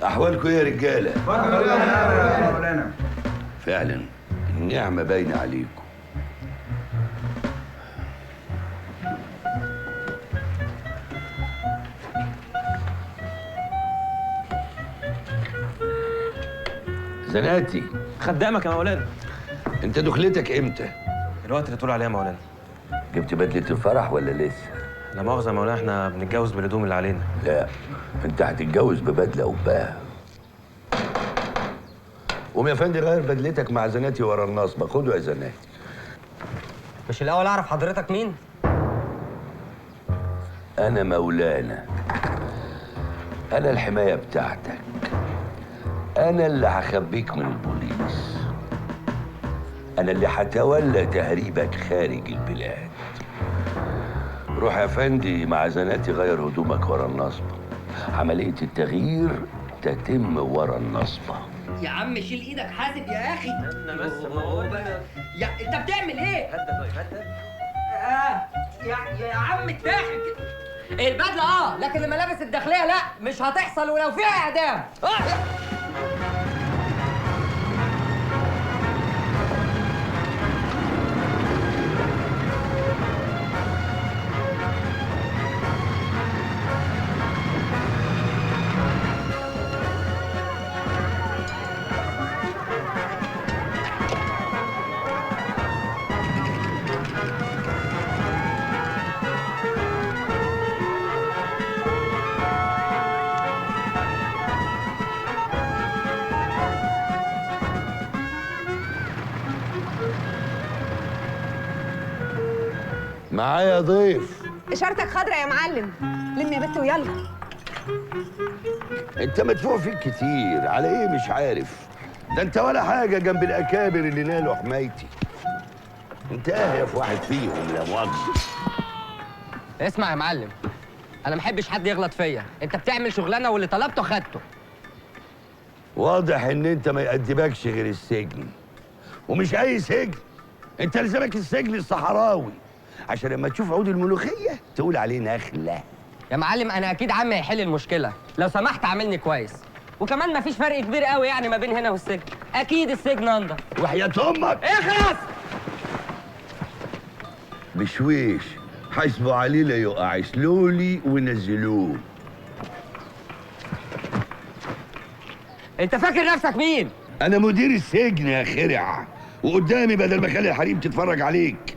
أحوالكم إيه يا رجالة؟ يا مولانا. فعلا النعمة باينة عليكم. زناتي، خدامك يا مولانا. أنت دخلتك إمتى؟ الوقت اللي تقول عليه يا مولانا. جبت بدلة الفرح ولا لسه؟ لا مؤاخذة يا مولانا، احنا بنتجوز بالهدوم اللي علينا. لا، أنت هتتجوز ببدلة قبها. قوم يا فندم غير بدلتك مع زناتي ورا النصبة، خده يا زناتي. مش الأول أعرف حضرتك مين؟ أنا مولانا، أنا الحماية بتاعتك، أنا اللي هخبيك من البوليس، أنا اللي هتولى تهريبك خارج البلاد. روح يا فندي مع زناتي غير هدومك ورا النصبة. عملية التغيير تتم ورا النصبة. يا عم شيل ايدك، حاسب يا اخي. انا بس يا انت بتعمل ايه؟ هدى طيب هدى. يا عم اتاخد البدله لكن الملابس الداخليه لا، مش هتحصل ولو فيها اعدام. معايا ضيف. اشارتك خضرا يا معلم. لم يا بت ويلا. انت مدفوع فيك كتير على ايه مش عارف. ده انت ولا حاجة جنب الأكابر اللي نالوا حمايتي. انت اهيف واحد فيهم لا مؤاخذة. اسمع يا معلم، أنا محبش حد يغلط فيا، أنت بتعمل شغلانة واللي طلبته خدته. واضح ان انت ما يقدمكش غير السجن، ومش اي سجن. انت لزمك السجن الصحراوي عشان لما تشوف عود الملوخيه تقول عليه نخله. يا معلم أنا أكيد عمي هيحل المشكلة، لو سمحت عاملني كويس. وكمان مفيش فرق كبير قوي يعني ما بين هنا والسجن، أكيد السجن أنضف. وحياة امك اخلص! بشويش حاسبوا عليه لا يقع، سلولي ونزلوه. أنت فاكر نفسك مين؟ انا مدير السجن يا خرع، وقدامي بدل ما اخلي الحريم تتفرج عليك.